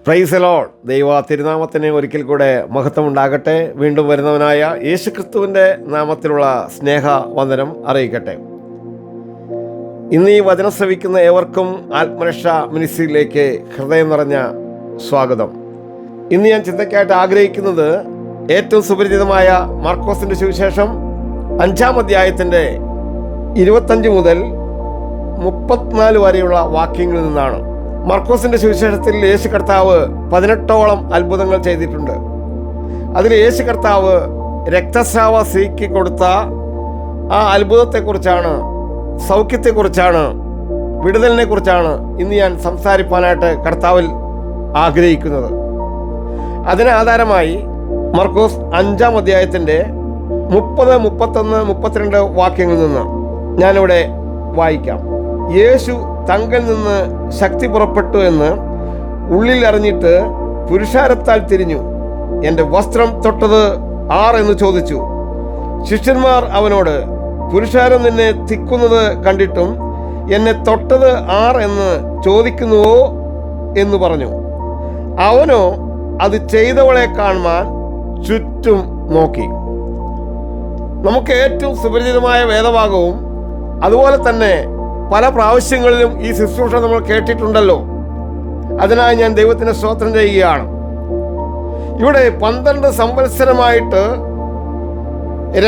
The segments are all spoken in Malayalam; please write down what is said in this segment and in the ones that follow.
Praise the Lord. ദൈവ തിരുനാമത്തിന് ഒരിക്കൽ കൂടെ മഹത്വം ഉണ്ടാകട്ടെ. വീണ്ടും വരുന്നവനായ യേശുക്രിസ്തുവിൻ്റെ നാമത്തിലുള്ള സ്നേഹ വന്ദനം അറിയിക്കട്ടെ. ഇന്ന് ഈ വചനം ശ്രവിക്കുന്ന ഏവർക്കും ആത്മരക്ഷ മിനിസ്ട്രിയിലേക്ക് ഹൃദയം നിറഞ്ഞ സ്വാഗതം. ഇന്ന് ഞാൻ ചിന്തയ്ക്കായിട്ട് ആഗ്രഹിക്കുന്നത് ഏറ്റവും സുപരിചിതമായ മാർക്കോസിൻ്റെ സുവിശേഷം 5-ാം അധ്യായത്തിൻ്റെ 25 മുതൽ 34 വരെയുള്ള വാക്യങ്ങളിൽ നിന്നാണ്. മർക്കോസിന്റെ സുവിശേഷത്തിൽ യേശു കർത്താവ് 18ഓളം അത്ഭുതങ്ങൾ ചെയ്തിട്ടുണ്ട്. അതിൽ യേശു കർത്താവ് രക്തസ്രാവ സ്ത്രീക്ക് കൊടുത്ത ആ അത്ഭുതത്തെക്കുറിച്ചാണ്, സൗഖ്യത്തെക്കുറിച്ചാണ്, വിടുതലിനെ കുറിച്ചാണ് ഇന്ന് ഞാൻ സംസാരിക്കാനായിട്ട് കർത്താവിൽ ആഗ്രഹിക്കുന്നത്. അതിന് ആധാരമായി മർക്കോസ് 5-ാം അധ്യായത്തിൻ്റെ 30, 31, 32 വാക്യങ്ങളിൽ നിന്ന് ഞാനിവിടെ വായിക്കാം. യേശു തങ്കിൽ നിന്ന് ശക്തി പുറപ്പെട്ടു എന്ന് ഉള്ളിൽ അറിഞ്ഞിട്ട് പുരുഷാരത്താൽ തിരിഞ്ഞു. എൻ്റെ വസ്ത്രം തൊട്ടത് ആർ എന്ന് ചോദിച്ചു. ശിഷ്യന്മാർ അവനോട്, പുരുഷാരം നിന്നെ തിക്കുന്നത് കണ്ടിട്ടും എന്നെ തൊട്ടത് ആർ എന്ന് ചോദിക്കുന്നുവോ എന്ന് പറഞ്ഞു. അവനോ അത് ചെയ്തവളെ കാണുവാൻ ചുറ്റും നോക്കി. നമുക്ക് ഏറ്റവും സുപരിചിതമായ വേദഭാഗവും അതുപോലെ തന്നെ പല പ്രാവശ്യങ്ങളിലും ഈ ശുശ്രൂഷ നമ്മൾ കേട്ടിട്ടുണ്ടല്ലോ. അതിനായി ഞാൻ ദൈവത്തിന് സ്തോത്രം ചെയ്യുകയാണ്. ഇവിടെ 12 സംവത്സരമായിട്ട്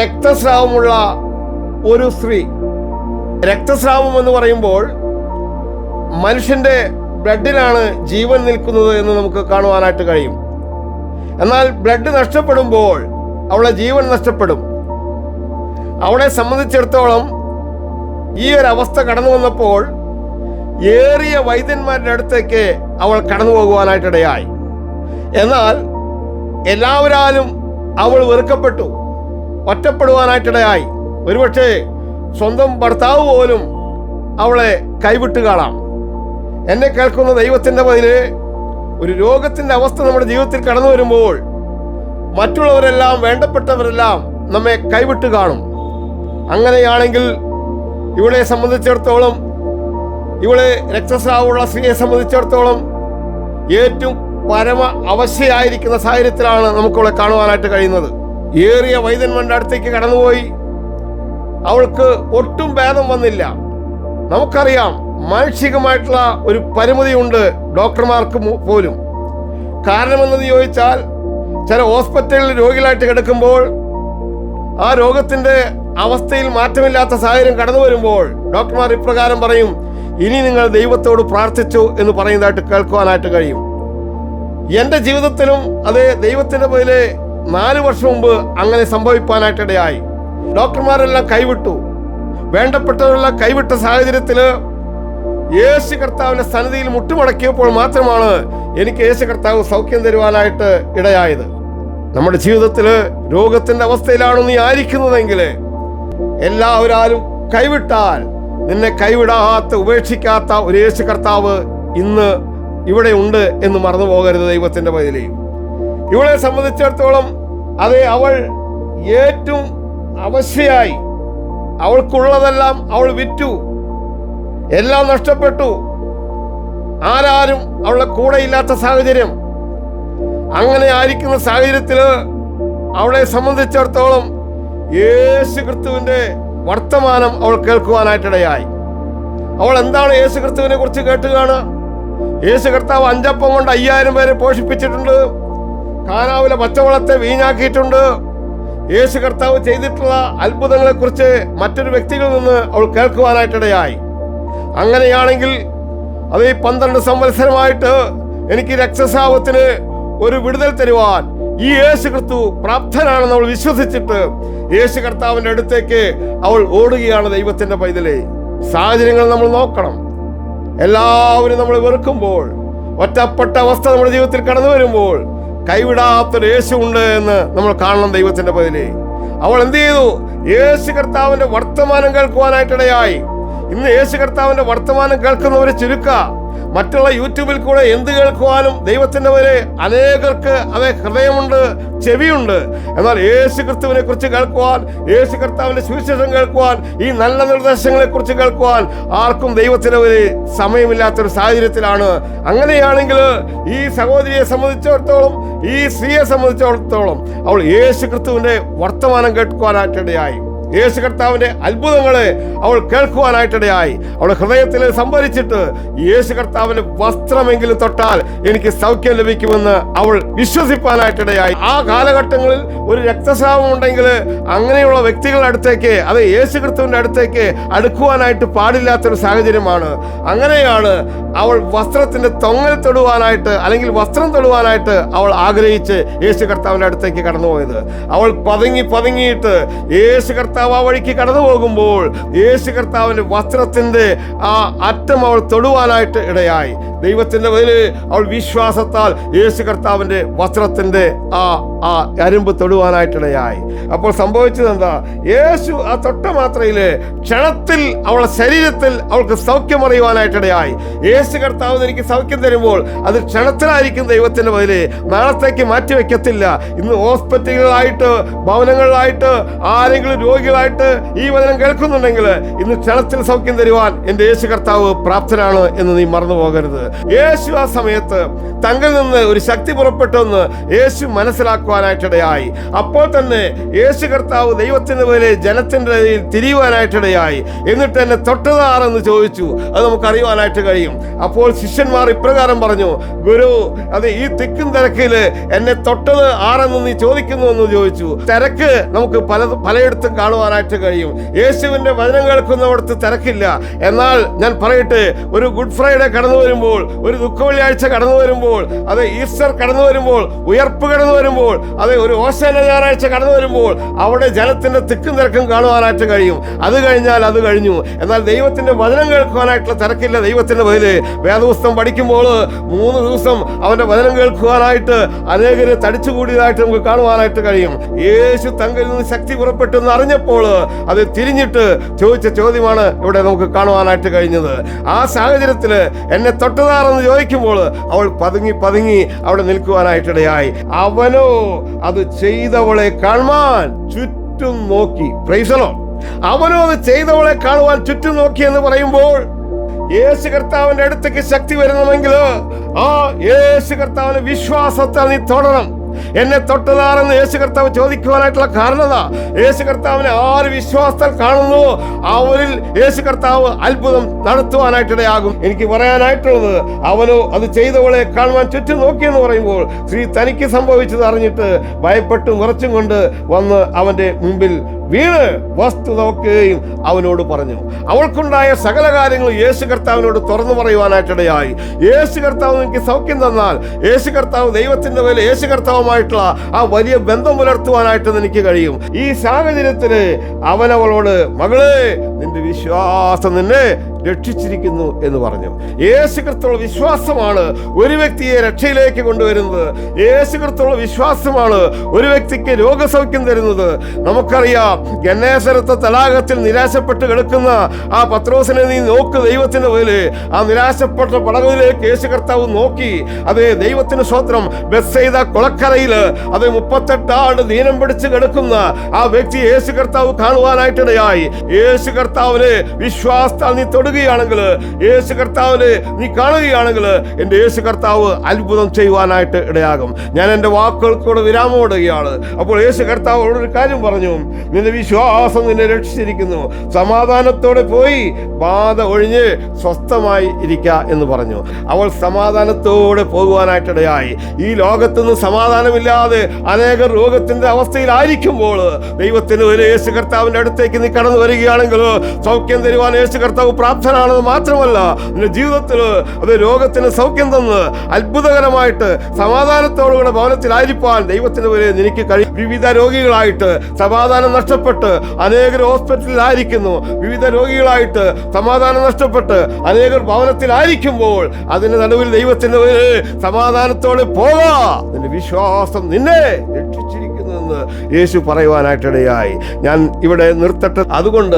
രക്തസ്രാവമുള്ള ഒരു സ്ത്രീ. രക്തസ്രാവം എന്ന് പറയുമ്പോൾ മനുഷ്യൻ്റെ ബ്ലഡിലാണ് ജീവൻ നിൽക്കുന്നത് എന്ന് നമുക്ക് കാണുവാനായിട്ട് കഴിയും. എന്നാൽ ബ്ലഡ് നഷ്ടപ്പെടുമ്പോൾ അവളുടെ ജീവൻ നഷ്ടപ്പെടും. അവളെ സംബന്ധിച്ചിടത്തോളം ഈ ഒരു അവസ്ഥ കടന്നു വന്നപ്പോൾ ഏറിയ വൈദ്യന്മാരുടെ അടുത്തേക്ക് അവൾ കടന്നു പോകുവാനായിട്ടിടയായി. എന്നാൽ എല്ലാവരാലും അവൾ വെറുക്കപ്പെട്ടു, ഒറ്റപ്പെടുവാനായിട്ടിടയായി. ഒരുപക്ഷെ സ്വന്തം ഭർത്താവ് പോലും അവളെ കൈവിട്ട് കാണാം. എന്നെ കേൾക്കുന്ന ദൈവത്തിൻ്റെ പതില്, ഒരു രോഗത്തിൻ്റെ അവസ്ഥ നമ്മുടെ ജീവിതത്തിൽ കടന്നു വരുമ്പോൾ മറ്റുള്ളവരെല്ലാം, വേണ്ടപ്പെട്ടവരെല്ലാം നമ്മെ കൈവിട്ട് കാണും. അങ്ങനെയാണെങ്കിൽ ഇവളെ സംബന്ധിച്ചിടത്തോളം, ഇവളെ രക്തസ്രാവമുള്ള സ്ത്രീയെ സംബന്ധിച്ചിടത്തോളം ഏറ്റവും പരമ അവശയായിരിക്കുന്ന സാഹചര്യത്തിലാണ് നമുക്കിവളെ കാണുവാനായിട്ട് കഴിയുന്നത്. ഏറിയ വൈദ്യന്മാരുടെ അടുത്തേക്ക് കടന്നുപോയി. അവൾക്ക് ഒട്ടും ഭേദം വന്നില്ല. നമുക്കറിയാം, മാനസികമായിട്ടുള്ള ഒരു പരിമിതിയുണ്ട് ഡോക്ടർമാർക്ക് പോലും. കാരണമെന്ന് ചോദിച്ചാൽ, ചില ഹോസ്പിറ്റലിൽ രോഗികളായിട്ട് കിടക്കുമ്പോൾ ആ രോഗത്തിൻ്റെ അവസ്ഥയിൽ മാറ്റമില്ലാത്ത സാഹചര്യം കടന്നു വരുമ്പോൾ ഡോക്ടർമാർ ഇപ്രകാരം പറയും, ഇനി നിങ്ങൾ ദൈവത്തോട് പ്രാർത്ഥിച്ചു എന്ന് പറയുന്നതായിട്ട് കേൾക്കുവാനായിട്ട് കഴിയും. എൻ്റെ ജീവിതത്തിലും അതേ ദൈവത്തിൻ്റെ പേരിൽ 4 വർഷം മുമ്പ് അങ്ങനെ സംഭവിക്കാനായിട്ടിടയായി. ഡോക്ടർമാരെല്ലാം കൈവിട്ടു, വേണ്ടപ്പെട്ടവരെല്ലാം കൈവിട്ട സാഹചര്യത്തിൽ യേശു കർത്താവിൻ്റെ സന്നിധിയിൽ മുട്ടുമടക്കിയപ്പോൾ മാത്രമാണ് എനിക്ക് യേശു കർത്താവ് സൗഖ്യം തരുവാനായിട്ട് ഇടയായത്. നമ്മുടെ ജീവിതത്തിൽ രോഗത്തിൻ്റെ അവസ്ഥയിലാണ് നീ ആയിരിക്കുന്നതെങ്കിൽ, എല്ലാവരും കൈവിട്ടാൽ നിന്നെ കൈവിടാത്ത, ഉപേക്ഷിക്കാത്ത ഒരു യേശു കർത്താവ് ഇന്ന് ഇവിടെ ഉണ്ട് എന്ന് മറന്നു പോകരുത് ദൈവത്തിൻ്റെ പതിലേ. ഇവളെ സംബന്ധിച്ചിടത്തോളം അതേ അവൾ ഏറ്റവും അവശയായി. അവൾക്കുള്ളതെല്ലാം അവൾ വിറ്റു, എല്ലാം നഷ്ടപ്പെട്ടു. ആരാരും അവളുടെ കൂടെ ഇല്ലാത്ത സാഹചര്യം. അങ്ങനെ ആയിരിക്കുന്ന സാഹചര്യത്തിൽ അവളെ സംബന്ധിച്ചിടത്തോളം യേശു ക്രിസ്തുവിൻ്റെ വർത്തമാനം അവൾ കേൾക്കുവാനായിട്ടിടയായി. അവൾ എന്താണ് യേശു ക്രിസ്തുവിനെ കുറിച്ച് കേട്ടുകാണ്? യേശു കർത്താവ് 5 അപ്പം കൊണ്ട് 5000 പേരെ പോഷിപ്പിച്ചിട്ടുണ്ട്. കാനാവിലെ പച്ചവെള്ളത്തെ വീഞ്ഞാക്കിയിട്ടുണ്ട്. യേശു കർത്താവ് ചെയ്തിട്ടുള്ള അത്ഭുതങ്ങളെക്കുറിച്ച് മറ്റൊരു വ്യക്തികളിൽ നിന്ന് അവൾ കേൾക്കുവാനായിട്ടിടയായി. അങ്ങനെയാണെങ്കിൽ അത് ഈ 12 സംവത്സരമായിട്ട് എനിക്ക് രക്തസ്രാവത്തിന് ഒരു വിടുതൽ തരുവാൻ ഈ യേശു ക്രിസ്തു പ്രാപ്തനാണെന്ന് അവൾ വിശ്വസിച്ചിട്ട് യേശു കർത്താവിൻ്റെ അടുത്തേക്ക് അവൾ ഓടുകയാണ്. ദൈവത്തിൻ്റെ പൈതലേ, സാഹചര്യങ്ങൾ നമ്മൾ നോക്കണം. എല്ലാവരും നമ്മൾ വെറുക്കുമ്പോൾ, ഒറ്റപ്പെട്ട അവസ്ഥ നമ്മുടെ ജീവിതത്തിൽ കടന്നു വരുമ്പോൾ കൈവിടാത്തൊരു യേശു ഉണ്ട് എന്ന് നമ്മൾ കാണണം. ദൈവത്തിൻ്റെ പൈതലേ, അവൾ എന്ത് ചെയ്തു? യേശു കർത്താവിൻ്റെ വർത്തമാനം കേൾക്കുവാനായിട്ടിടയായി. ഇന്ന് യേശു കർത്താവിന്റെ വർത്തമാനം കേൾക്കുന്നവരെ ചുരുക്ക. മറ്റുള്ള യൂട്യൂബിൽ കൂടെ എന്ത് കേൾക്കുവാനും ദൈവത്തിന്റെ പേര് അനേകർക്ക് അതേ ഹൃദയമുണ്ട്, ചെവിയുണ്ട്. എന്നാൽ യേശു ക്രിസ്തുവിനെ കുറിച്ച് കേൾക്കുവാൻ, യേശു കർത്താവിന്റെ സുവിശേഷം കേൾക്കുവാൻ, ഈ നല്ല നിർദ്ദേശങ്ങളെ കുറിച്ച് കേൾക്കുവാൻ ആർക്കും ദൈവത്തിന്റെ പേര് സമയമില്ലാത്തൊരു സാഹചര്യത്തിലാണ്. അങ്ങനെയാണെങ്കിൽ ഈ സഹോദരിയെ സംബന്ധിച്ചിടത്തോളം, ഈ സ്ത്രീയെ സംബന്ധിച്ചിടത്തോളം അവൾ യേശു ക്രിസ്തുവിന്റെ വർത്തമാനം കേൾക്കുവാനായിട്ടിടയായി. യേശു കർത്താവിന്റെ അത്ഭുതങ്ങളെ അവൾ കേൾക്കുവാനായിട്ടിടയായി. അവളുടെ ഹൃദയത്തിൽ സംഭരിച്ചിട്ട് യേശു കർത്താവിന്റെ വസ്ത്രമെങ്കിലും തൊട്ടാൽ എനിക്ക് സൗഖ്യം ലഭിക്കുമെന്ന് അവൾ വിശ്വസിപ്പാനായിട്ടിടയായി. ആ കാലഘട്ടങ്ങളിൽ ഒരു രക്തസ്രാവം ഉണ്ടെങ്കിൽ അങ്ങനെയുള്ള വ്യക്തികളുടെ അടുത്തേക്ക്, അത് യേശു ക്രിസ്തുവിന്റെ അടുത്തേക്ക് അടുക്കുവാനായിട്ട് പാടില്ലാത്തൊരു സാഹചര്യമാണ്. അങ്ങനെയാണ് അവൾ വസ്ത്രത്തിന്റെ തൊങ്ങൽ തൊടുവാനായിട്ട്, അല്ലെങ്കിൽ വസ്ത്രം തൊടുവാനായിട്ട് അവൾ ആഗ്രഹിച്ച് യേശു കർത്താവിന്റെ അടുത്തേക്ക് കടന്നുപോയത്. അവൾ പതുങ്ങിയിട്ട് യേശു കർത്താവ് ആ വഴിക്ക് കടന്നു പോകുമ്പോൾ യേശു കർത്താവിന്റെ വസ്ത്രത്തിന്റെ ആ അറ്റം അവൾ തൊടുവാനായിട്ട് ഇടയായി. ദൈവത്തിന്റെ പേരിൽ അവൾ വിശ്വാസത്താൽ യേശു കർത്താവിന്റെ വസ്ത്രത്തിന്റെ ആ അരുമ്പ് തൊടുവാനായിട്ടിടയായി. അപ്പോൾ സംഭവിച്ചത് എന്താ? യേശു ആ തൊട്ട മാത്രയില് ക്ഷണത്തിൽ അവളുടെ ശരീരത്തിൽ അവൾക്ക് സൗഖ്യം അറിയുവാനായിട്ടിടയായി. യേശു കർത്താവ് എനിക്ക് സൗഖ്യം തരുമ്പോൾ അത് ക്ഷണത്തിലായിരിക്കും ദൈവത്തിന്റെ പേരിൽ, നാളത്തേക്ക് മാറ്റിവെക്കത്തില്ല. ഇന്ന് ഹോസ്പിറ്റലുകളായിട്ട്, ഭവനങ്ങളിലായിട്ട് ആരെങ്കിലും രോഗികളായിട്ട് ഈ വചനം കേൾക്കുന്നുണ്ടെങ്കിൽ ഇന്ന് ക്ഷണത്തിൽ സൗഖ്യം തരുവാൻ എൻ്റെ യേശു കർത്താവ് പ്രാപ്തനാണ് എന്ന് നീ മറന്നു പോകരുത്. യേശു ആ സമയത്ത് തങ്കിൽ നിന്ന് ഒരു ശക്തി പുറപ്പെട്ടെന്ന് യേശു മനസ്സിലാക്കുവാനായിട്ടിടയായി. അപ്പോൾ തന്നെ യേശു കർത്താവ് ദൈവത്തിന്റെ പേരിൽ ജനത്തിന്റെ ഇടയിൽ തിരിയുവാനായിട്ടിടയായി. എന്നിട്ട് എന്നെ തൊട്ടത് ആരെന്ന് ചോദിച്ചു. അത് നമുക്ക് അറിയുവാനായിട്ട് കഴിയും. അപ്പോൾ ശിഷ്യന്മാർ ഇപ്രകാരം പറഞ്ഞു, ഗുരു, അത് ഈ തിക്കും തിരക്കില് എന്നെ തൊട്ടത് ആരെന്ന് നീ ചോദിക്കുന്നു എന്ന് ചോദിച്ചു. തിരക്ക് നമുക്ക് പലയിടത്തും കാണുവാനായിട്ട് കഴിയും. യേശുവിന്റെ വചനം കേൾക്കുന്നവിടത്ത് തിരക്കില്ല. എന്നാൽ ഞാൻ പറയട്ടെ, ഒരു ഗുഡ് ഫ്രൈഡേ കടന്നു വരുമ്പോൾ, ഒരു ദുഃഖവെള്ളിയാഴ്ച കടന്നു വരുമ്പോൾ, അത് ഈസ്റ്റർ കടന്നു വരുമ്പോൾ, ഉയർപ്പ് കടന്നു വരുമ്പോൾ, അത് ഒരു ഓശാന ഞായറാഴ്ച കടന്നു വരുമ്പോൾ അവിടെ ജനത്തിന്റെ തിക്കും തിരക്കും കാണുവാനായിട്ട് കഴിയും. അത് കഴിഞ്ഞാൽ അത് കഴിഞ്ഞു. എന്നാൽ ദൈവത്തിന്റെ വചനം കേൾക്കുവാനായിട്ടുള്ള തിരക്കില്ല. ദൈവത്തിന്റെ പേരിൽ വേദപുസ്തകം പഠിക്കുമ്പോൾ 3 ദിവസം അവന്റെ വചനം കേൾക്കുവാനായിട്ട് അനേകര് തടിച്ചുകൂടിയതായിട്ട് നമുക്ക് കാണുവാനായിട്ട് കഴിയും. യേശു തങ്കിൽ നിന്ന് ശക്തി പുറപ്പെട്ടെന്ന് അറിഞ്ഞപ്പോൾ അത് തിരിഞ്ഞിട്ട് ചോദിച്ച ചോദ്യമാണ് ഇവിടെ നമുക്ക് കാണുവാനായിട്ട് കഴിഞ്ഞത്. ആ സാഹചര്യത്തിൽ എന്നെ തൊട്ടതാണെന്ന് ചോദിക്കുമ്പോൾ അവൾ പതുങ്ങി അവിടെ നിൽക്കുവാനായിട്ടിടയായി. അവനോ അത് ചെയ്തവളെ കാണുവാൻ ചുറ്റും നോക്കി. Praise the Lord. അവനോ അത് ചെയ്തവളെ കാണുവാൻ ചുറ്റും നോക്കി എന്ന് പറയുമ്പോൾ യേശു കർത്താവിന്റെ അടുത്തേക്ക് ശക്തി വരുന്നുവെങ്കിൽ ആ യേശു കർത്താവിന്റെ വിശ്വാസത്താൽ നീ തൊടണം. എന്നെ തൊട്ടതാണെന്ന് യേശു കർത്താവ് ചോദിക്കുവാനായിട്ടുള്ള കാരണത, യേശു കർത്താവിനെ ആര് വിശ്വാസത്താൽ കാണുന്നു അവരിൽ യേശു കർത്താവ് അത്ഭുതം നടത്തുവാനായിട്ടിടയാകും. എനിക്ക് പറയാനായിട്ടുള്ളത്, അവനോ അത് ചെയ്തവളെ കാണുവാൻ ചുറ്റും നോക്കിയെന്ന് പറയുമ്പോൾ സ്ത്രീ തനിക്ക് സംഭവിച്ചത് അറിഞ്ഞിട്ട് ഭയപ്പെട്ടും വിറച്ചും കൊണ്ട് വന്ന് അവന്റെ മുമ്പിൽ വീണ് വസ്തുതയൊക്കെയും അവനോട് പറഞ്ഞു. അവൾക്കുണ്ടായ സകല കാര്യങ്ങളും യേശു കർത്താവിനോട് തുറന്നു പറയുവാനായിട്ടിടയായി. യേശു കർത്താവ് എനിക്ക് സൗഖ്യം തന്നാൽ യേശു കർത്താവ് ദൈവത്തിന്റെ മേലെ യേശു കർത്താവുമായിട്ടുള്ള ആ വലിയ ബന്ധം പുലർത്തുവാനായിട്ട് എനിക്ക് കഴിയും. ഈ സാഹചര്യത്തില് അവനവളോട്, മകളെ, നിന്റെ വിശ്വാസം നിന്നെ രക്ഷിച്ചിരിക്കുന്നു എന്ന് പറഞ്ഞു. യേശു ക്രിസ്തുവിലുള്ള വിശ്വാസമാണ് ഒരു വ്യക്തിയെ രക്ഷയിലേക്ക് കൊണ്ടുവരുന്നത്. യേശു ക്രിസ്തുവിലുള്ള വിശ്വാസമാണ് ഒരു വ്യക്തിക്ക് രോഗസൗഖ്യം തരുന്നത്. നമുക്കറിയാം, ഗന്നേസരത്തെ തടാകത്തിൽ നിരാശപ്പെട്ട് കിടക്കുന്ന ആ പത്രോസിനെ നീ നോക്ക്. ദൈവത്തിന്റെ പേരിൽ ആ നിരാശപ്പെട്ട പടകിലേക്ക് യേശു കർത്താവ് നോക്കി. അതേ ദൈവത്തിന് സ്തോത്രം. ബെത്സയിദ കുളക്കരയില് അത് 38 ആണ്ട് ദീനം പിടിച്ച് കിടക്കുന്ന ആ വ്യക്തി യേശു കർത്താവ് കാണുവാനായിട്ടിടയായി. യേശു കർത്താവിന് വിശ്വാസത്താൽ നീ തൊടുകയാണെങ്കിൽ, യേശു കർത്താവിന് നീ കാണുകയാണെങ്കിൽ എൻ്റെ യേശു കർത്താവ് അത്ഭുതം ചെയ്യുവാനായിട്ട് ഇടയാകും. ഞാൻ എൻ്റെ വാക്കുകൾക്കൂടെ വിരാമമിടുകയാണ്. അപ്പോൾ യേശു കർത്താവ് ഒരു കാര്യം പറഞ്ഞു, നിന്റെ വിശ്വാസം നിന്നെ രക്ഷിച്ചിരിക്കുന്നു. സമാധാനത്തോടെ പോയി ബാധ ഒഴിഞ്ഞ് സ്വസ്ഥമായി ഇരിക്കുക എന്ന് പറഞ്ഞു. അവൾ സമാധാനത്തോടെ പോകുവാനായിട്ടിടയായി. ഈ ലോകത്തുനിന്ന് സമാധാനമില്ലാതെ അനേക രോഗത്തിന്റെ അവസ്ഥയിലായിരിക്കുമ്പോൾ ദൈവത്തിന് ഒരു യേശു കർത്താവിന്റെ അടുത്തേക്ക് നീ കടന്നു വരികയാണെങ്കിൽ സൗഖ്യം തരുവാൻ യേശു കർത്താവ് പ്രാപ്തനാണെന്ന് മാത്രമല്ല, നിന്റെ ജീവിതത്തിൽ അത് രോഗത്തിന് സൗഖ്യം തന്ന് അത്ഭുതകരമായിട്ട് സമാധാനത്തോടുകൂടെ ഭവനത്തിലായിരിക്കാൻ ദൈവത്തിന് വരെ നിനക്ക് കഴിയും. വിവിധ രോഗികളായിട്ട് സമാധാനം നഷ്ടപ്പെട്ട് അനേകർ ഹോസ്പിറ്റലിലായിരിക്കുന്നു. വിവിധ രോഗികളായിട്ട് സമാധാനം നഷ്ടപ്പെട്ട് അനേകർ ഭവനത്തിലായിരിക്കുമ്പോൾ അതിന്റെ നടുവിൽ ദൈവത്തിന്റെ സമാധാനത്തോടെ പോകാ, നിന്റെ വിശ്വാസം നിന്നെ രക്ഷിച്ചിരിക്കുന്നു എന്ന് യേശു പറയുവാനായിട്ടിടയായി. ഞാൻ ഇവിടെ നിർത്തട്ടെ. അതുകൊണ്ട്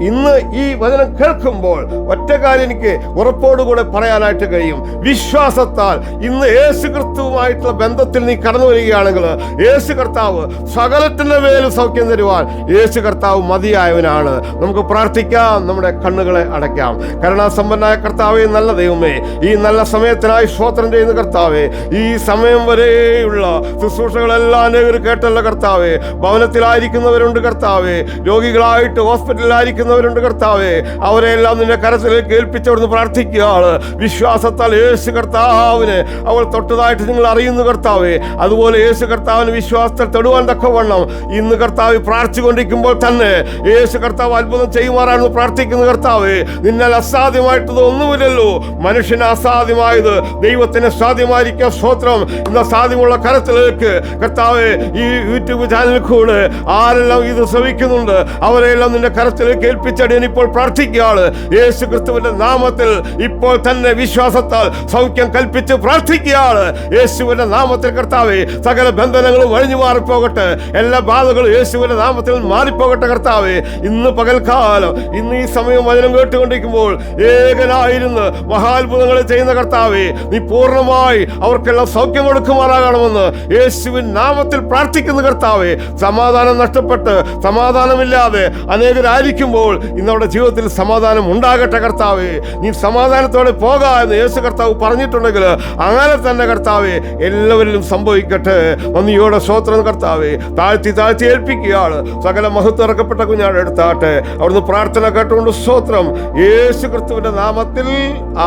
ഇന്ന് ഈ വചനം കേൾക്കുമ്പോൾ ഒറ്റ കാര്യം എനിക്ക് ഉറപ്പോടുകൂടെ പറയാനായിട്ട് കഴിയും. വിശ്വാസത്താൽ ഇന്ന് യേശു ക്രിസ്തുവുമായിട്ടുള്ള ബന്ധത്തിൽ നീ കടന്നു വരികയാണെങ്കിൽ യേശു കർത്താവ് സകലത്തിന്റെ മേലും സൗഖ്യം തരുവാൻ യേശു കർത്താവ് മതിയായവനാണ്. നമുക്ക് പ്രാർത്ഥിക്കാം, നമ്മുടെ കണ്ണുകളെ അടയ്ക്കാം. കരുണാസമ്പന്നനായ കർത്താവേ, നല്ല ദൈവമേ, ഈ നല്ല സമയത്തിനായി സ്തോത്രം ചെയ്യുന്ന കർത്താവേ, ഈ സമയം വരെയുള്ള ശുശ്രൂഷകളെല്ലാം അനേകർ കേട്ടല്ല കർത്താവേ. ഭവനത്തിലായിരിക്കുന്നവരുണ്ട് കർത്താവേ, രോഗികളായിട്ട് ഹോസ്പിറ്റലിലായിരിക്കുന്നവരുണ്ട് കർത്താവേ. അവരെല്ലാം നിന്റെ കരത്തിലേക്ക് ഏൽപ്പിച്ചവിടുന്ന് പ്രാർത്ഥിക്കുകയാണ്. വിശ്വാസത്താൽ യേശു കർത്താവിനെ അവൾ തൊട്ടതായിട്ട് നിങ്ങൾ അറിയുന്നു കർത്താവേ. അതുപോലെ യേശു കർത്താവിന് വിശ്വാസത്തിൽ തൊടുവാൻ തക്കവണ്ണം ഇന്ന് കർത്താവ് പ്രാർത്ഥിച്ചുകൊണ്ടിരിക്കുമ്പോൾ തന്നെ യേശു കർത്താവ് അത്ഭുതം ചെയ്യുമാറാണെന്ന് പ്രാർത്ഥിക്കുന്നു കർത്താവേ. നിന്നാൽ അസാധ്യമായിട്ടത് ഒന്നുമില്ലല്ലോ. മനുഷ്യന് അസാധ്യമായത് ദൈവത്തിന് സാധ്യമായിരിക്കാം. സ്തോത്രം. ഇന്ന് സാധ്യമുള്ള കരത്തിലേക്ക് കർത്താവേ, ഈ യൂട്യൂബ് ചാനലിൽ കൂടെ ആരെല്ലാം ഇത് ശ്രമിക്കുന്നുണ്ട് അവരെല്ലാം നിന്റെ കരത്തിലേക്ക് ഏൽപ്പിച്ചടിയാൻ ഇപ്പോൾ പ്രാർത്ഥിക്കുകയാണ്. യേശു ക്രിസ്തുവിന്റെ നാമത്തിൽ ഇപ്പോൾ തന്നെ വിശ്വാസത്താൽ സൗഖ്യം കൽപ്പിച്ച് പ്രാർത്ഥിക്കുകയാണ്. യേശുവിന്റെ നാമത്തിൽ കർത്താവേ, സകല ബന്ധനങ്ങളും ഒഴിഞ്ഞു മാറിപ്പോകട്ടെ. എല്ലാ ബാധകളും യേശുവിന്റെ നാമത്തിൽ മാറിപ്പോകട്ടെ കർത്താവേ. ഇന്ന് പകൽക്കാലം, ഇന്ന് ഈ സമയം വചനം കേട്ടുകൊണ്ടിരിക്കുമ്പോൾ ഏകനായിരുന്ന് മഹാത്ഭുതങ്ങൾ ചെയ്യുന്ന കർത്താവേ, നീ പൂർണ്ണമായി അവർക്കെല്ലാം സൗഖ്യം കൊടുക്കുമാറാകണമെന്ന് യേശുവിൻ നാമത്തിൽ പ്രാർത്ഥിക്കുന്ന കർത്താവേ. സമാധാനം നഷ്ടപ്പെട്ട് സമാധാനമില്ലാതെ അനേകരായിരിക്കുമ്പോൾ ഇന്നവരുടെ ജീവിതത്തിൽ സമാധാനം ഉണ്ടാകട്ടെ കർത്താവേ. നീ സമാധാനത്തോടെ പോകാ എന്ന് യേശു കർത്താവ് പറഞ്ഞിട്ടുണ്ടെങ്കിൽ അങ്ങനെ തന്നെ കർത്താവേ എല്ലാവരിലും സംഭവിക്കട്ടെ. നന്ദിയോടെ സ്തോത്രം കർത്താവേ. താഴ്ത്തി ഏൽപ്പിക്കുകയാണ്. സകല മഹത്വം ഇറക്കപ്പെട്ട കുഞ്ഞാട് എടുത്താട്ടെ. അവിടുന്ന് പ്രാർത്ഥന കേട്ടുകൊണ്ട് സ്തോത്രം. യേശു ക്രിസ്തുവിന്റെ നാമത്തിൽ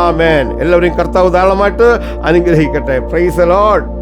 ആമേൻ. എല്ലാവരെയും കർത്താവ് ധാരാളമായിട്ട് അനുഗ്രഹിക്കട്ടെ. Praise the Lord.